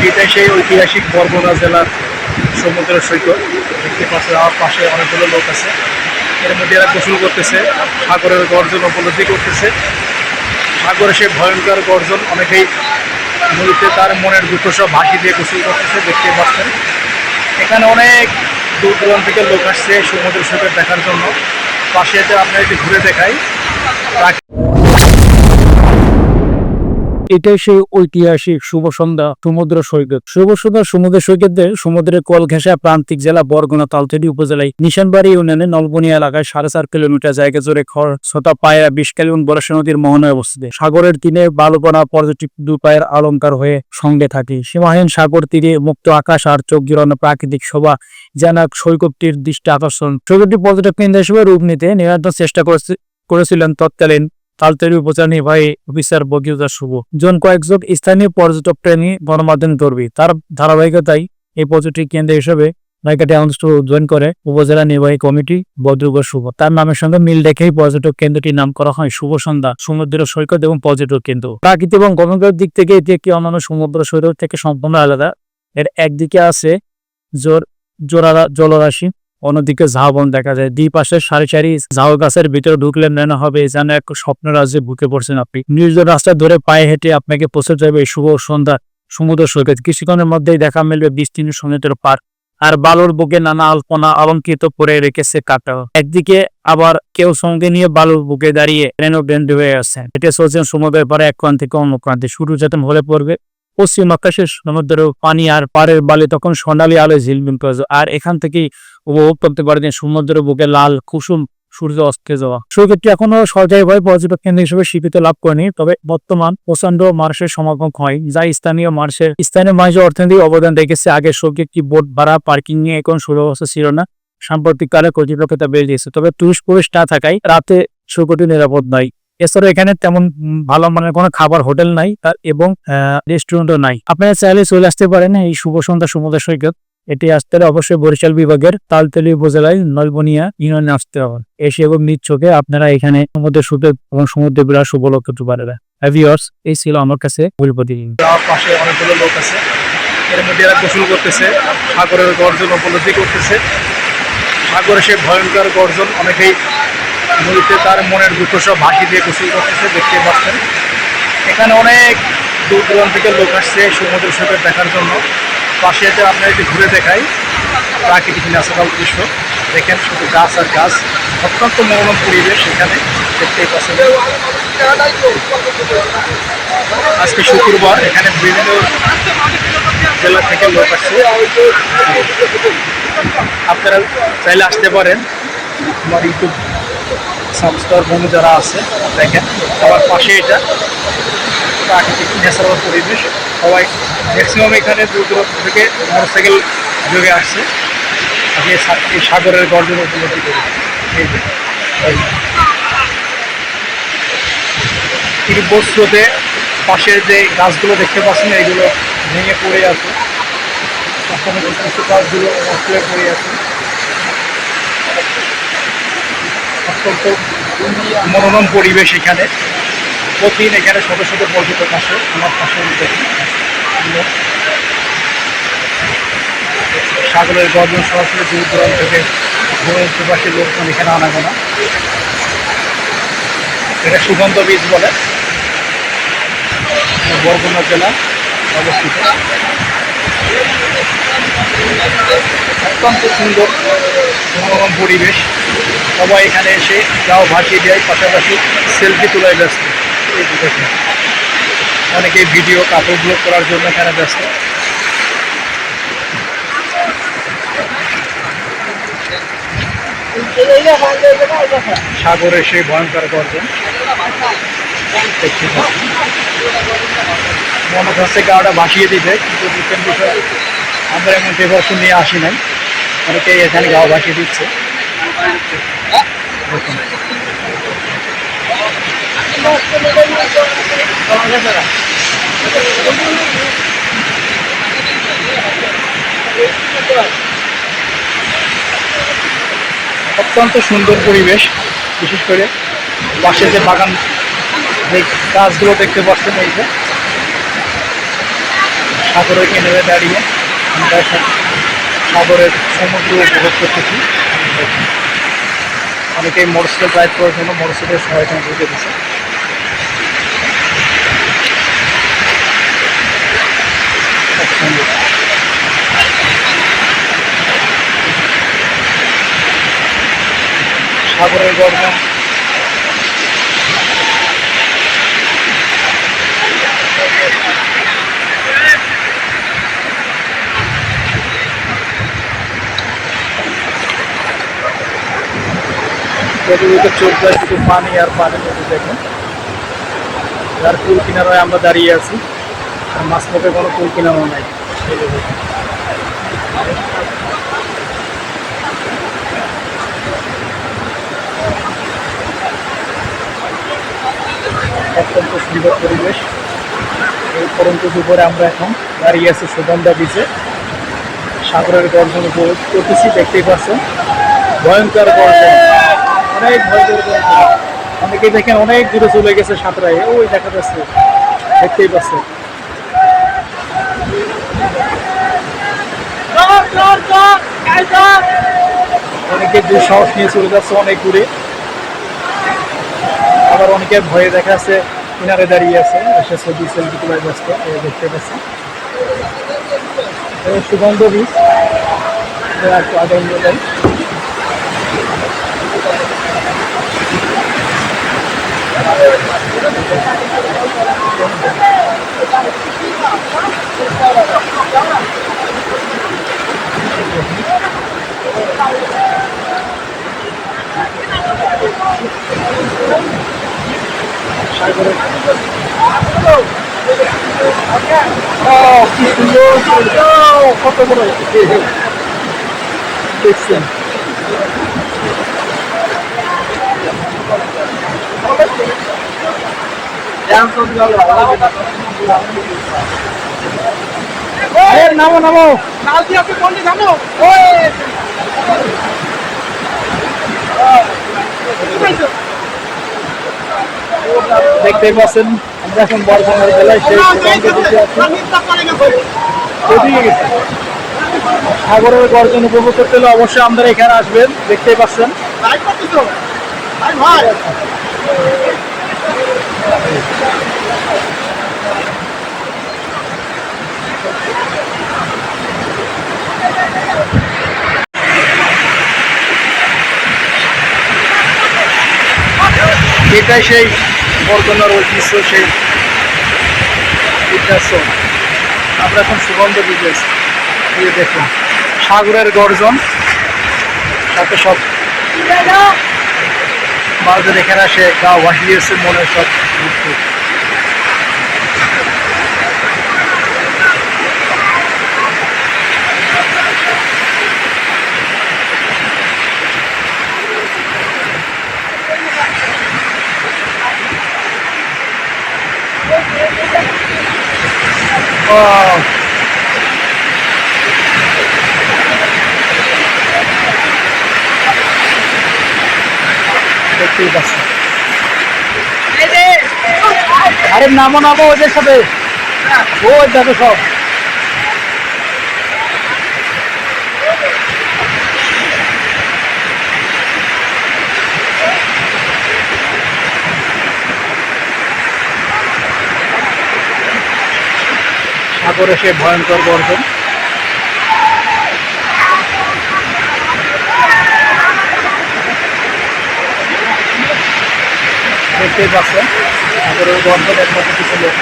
এটাই সেই ঐতিহাসিক বরগুনা জেলার সমুদ্র সৈকত। দেখতে পাচ্ছেন আমার পাশে অনেকগুলো লোক আছে, এর মধ্যে এরা গোসল করতেছে, সাগরের গর্জন উপলব্ধি করতেছে। সাগরে সেই ভয়ঙ্কর গর্জন, অনেকেই নদীতে তার মনের দুঃখ সব ভাসি দিয়ে গোসল করতেছে, দেখতে পাচ্ছেন। এখানে অনেক দূর দূরান্ত থেকে লোক আসছে সমুদ্র সৈকত দেখার জন্য। পাশে আপনার একটু ঘুরে দেখাই। এটাই সেই ঐতিহাসিক শুভ সন্ধ্যা সমুদ্র সৈকত। শুভ সন্ধ্যা সমুদ্র সৈকতে সমুদ্রের কোল ঘেঁষা প্রান্তিক জেলা বরগুনা তালতলী উপজেলায় নিশানবাড়ি ইউনিয়নের নলবনিয়া এলাকায় 4.5 কিলোমিটার জায়গা জুড়ে খরস্রোতা পায়রা 20 কিলোমিটার বরাসা নদীর মোহনায় অবস্থিত। সাগরের তীরে বালুপনা পর্যটক দুপায়ের অলঙ্কার হয়ে সঙ্গে থাকে। সীমাহীন সাগর তীরে মুক্ত আকাশ আর চোখ জুড়ানো প্রাকৃতিক শোভা যেন সৈকতটির দৃষ্টি আকর্ষণ। সৈকতটি পর্যটক কেন্দ্র হিসেবে রূপ নিতে নিরন্তর চেষ্টা করেছিলেন তৎকালীন তালতলী উপজেলা নির্বাহী অফিসার বগিউদ্দিন শুভ। কয়েকজন স্থানীয় পর্যটক প্রেমী গণমাধ্যম কর্মী। তার ধারাবাহিকতায় এই পর্যটক কেন্দ্র হিসেবে জায়গাটি উদ্বোধন করে উপজেলা নির্বাহী কমিটি বদরুগর শুভ। তার নামের সঙ্গে মিল রেখেই পর্যটক কেন্দ্রটির নাম করা হয় শুভ সন্ধ্যা সমুদ্র সৈকত এবং পর্যটক কেন্দ্র। প্রাকৃতিক এবং গণতান্ত্রিক দিক থেকে এটি একটি অন্যান্য সমুদ্র সৈকত থেকে সম্পূর্ণ আলাদা। এর একদিকে আছে জলরাশি, অন্যদিকে ঝাউবন দেখা যায়। দুই পাশে সারি সারি ঝাউ গাছের ভিতরে ঢুকলে মনে হবে যেন এক স্বপ্ন রাজ্যে ঢুকে পড়ছেন আপনি। নির্জন রাস্তা ধরে পায়ে হেঁটে আপনাকে পৌঁছে যাবে শুভ সন্ধ্যা সমুদ্র সৈকত। কিছুক্ষণের মধ্যেই দেখা মিলবে বিস্তীর্ণ সমুদ্র পার আর বালুর বুকে নানা আলপনা অলঙ্কৃত করে রেখেছে কাটা। একদিকে আবার কেউ সঙ্গে নিয়ে বালুর বুকে দাঁড়িয়ে ব্যান্ড হয়ে আছে। এটা চলছেন সমুদ্রের পারে এক প্রান্ত থেকে অন্য প্রান্তে। শুরু যখন হলে পড়বে পশ্চিম আকাশে সমুদ্র পানি আর পাড়ের বালি তখন সোনালি আলোয় ঝিলমিল করে। আর এখান থেকেই উপভোগ করতে পারেন সমুদ্র বুকে লাল কুসুম সূর্য অস্তে যাওয়া। সৈকতটি এখনো সরকারিভাবে পর্যটক কেন্দ্র হিসেবে স্বীকৃতি লাভ করেনি, তবে বর্তমান প্রচন্ড মানুষের সমাগম হয়, যা স্থানীয় মানুষের অর্থনৈতিক অবদান রেখেছে। আগে সৈকতটি বোট ভাড়া পার্কিং নিয়ে এখন সুব্যবস্থা ছিল না, সাম্প্রতিককালে কর্তৃপক্ষ তা বেড়ে দিয়েছে। তবে টুরিস্ট প্রবেশ না থাকায় রাতে সৈকতটি নিরাপদ নয়। এছাড়া এখানে তেমন ভালো মানের কোনো খাবার হোটেল নাই এবং রেস্টুরেন্টও নাই। আপনারা চাইলে চলে আসতে পারেন এই শুভ সন্ধ্যা সমুদ্র সৈকত। এটি আসতে হলে অবশ্যই বরিশাল বিভাগের তালতলী উপজেলায় নলবনিয়া ইউনিয়নে আসতে হবে। এসে এবং নিজ চোখে আপনারা এখানে সমুদ্র সৈকত এবং সমুদ্র বিলাস উপলক্ষ করতে পারবেন। এই ছিল আমার কাছে পাশে অনেকগুলো লোক আছে, এর মধ্যে এরা গোসল করতেছে, সাগরের গর্জন উপলব্ধি করতেছে। সাগরে সেই ভয়ঙ্কর গর্জন, অনেকেই নদীতে তার মনের দুঃখ সব ভাসি দিয়ে গোসল করতেছে, দেখতে পাচ্ছেন। এখানে অনেক দূর দূরান্ত থেকে লোক আসছে সমুদ্র সৈকত দেখার জন্য। পাশে আপনার একটু ঘুরে দেখাই প্রাকৃতিক ন্যাচারাল দৃশ্য। দেখেন শুধু গাছ আর গাছ, অত্যন্ত মনোরম পরিবেশ এখানে দেখতেই পাচ্ছেন। আজকে শুক্রবার, এখানে বিভিন্ন জেলা থেকে লোক আসছে। আপনারা চাইলে আসতে পারেন। আমার ইউটিউব সাবস্ক্রাইবার বন্ধু যারা আছে দেখেন, সবার পাশে এটা প্রাকৃতিক ন্যাচারাল পরিবেশ। সবাই ম্যাক্সিমাম এখানে দূর দূরান্ত থেকে মোটরসাইকেল যোগে আসছে, এই সাগরের গর্জন উপলব্ধি করে। এই বস্ত্রতে পাশের যে গাছগুলো দেখতে পাচ্ছেন এইগুলো ভেঙে পড়ে আছে, কিছু গাছগুলো নষ্ট হয়ে পড়ে আছে। অত্যন্ত মনোরম পরিবেশ এখানে। প্রতিদিন এখানে শত শত পর্যটক আসে। আমার পাশে সাগরের গর্জন সরাসরি দূর দূরান্ত থেকে প্রবাসী লোকজন এখানে আনাগোনা। এটা সুগন্ধ বীজ বলে, বরগুনা জেলা অবস্থিত। অত্যন্ত সুন্দর মনোরম পরিবেশ। সবাই এখানে এসে গাও ভাসিয়ে দেয়, পাশাপাশি সেলফি তোলায় ব্যস্ত। এই দেখেন অনেকেই ভিডিও কাপড় ব্লগ করার জন্য এখানে ব্যস্ত। সাগরে সেই ভয়ঙ্কর গর্জন মনে হচ্ছে গাওটা ভাসিয়ে দিবে, কিন্তু দুঃখের বিষয় আমরা এমন প্রিপারেশন নিয়ে আসি নাই। অনেকেই এখানে গাও ভাসিয়ে দিচ্ছে। অত্যন্ত সুন্দর পরিবেশ, বিশেষ করে পাশে যে বাগান, যে গাছগুলো দেখতে পাচ্ছেন, এই যে সাগরের কিনারে দাঁড়িয়ে আমরা এখন সাগরের সমুদ্র উপভোগ করতেছি। অনেকেই মোটরসাইকেল ড্রাইভ করার জন্য মোটরসাইকেলের সহায়তা ঢুকে দিচ্ছে। খুব সুন্দর। সাগরের গর্জন চতুর্দিকে চোখ যায় শুধু পানি আর পানির মধ্যে দেখুন। যার কুল কিনারায় আমরা দাঁড়িয়ে আছি, আর মাঝপথে কোনো কুল কিনারও নাই। এই যে দেখুন। অত্যন্ত সুন্দর পরিবেশ। এই পরন্ত দুপুরে আমরা এখন দাঁড়িয়ে আছি সুগন্ধা বিচে, সাগরের গর্জন উপভোগ করতেছি। দেখতেই পাচ্ছেন ভয়ঙ্কর গর্জন, অনেক ভয়ঙ্কর গর্জন। অনেকেই দেখেন অনেক দূরে চলে গেছে সাঁতরায়, ওই দেখা যাচ্ছে, দেখতেই পাচ্ছেন। অনেকে দুঃসাহস নিয়ে চলে যাচ্ছে অনেক দূরে, আবার অনেকের ভয়ে দেখা যাচ্ছে কিনারে দাঁড়িয়ে আছে, এসে ছবি সেলফি তোলায় ব্যস্ত। দেখতে পাচ্ছেন সুগন্ধ বীজ, একটু আগে নিয়ে যাই। সাগরের কি সুন্দর, কত বড় দেখছেন। নামো নামো, দেখতে পাচ্ছেন আমরা এখন বরগুনার বেলায় সেই সাগরের গর্জন উপভোগ করতে হলে অবশ্যই আপনারা এখানে আসবেন। দেখতেই পাচ্ছেন এটাই সেই বরগুনার ঐতিহ্য, সেই ইতিহাস। আমরা এখন সুগন্ধ বিচে দেখুন সাগরের গর্জন, সাথে সব মানুষদের এখানে আসে গা ভাসিয়েছে মনে সব দুঃখ। দেখতেই পাচ্ছি, আরে নামো নামো ওদের সাথে, ওই দেখো সব। সাগরে সে ভয়ঙ্কর গর্জন। দেখতেই পাচ্ছেন সাগরের গর্জন একমাত্র কিছু লোক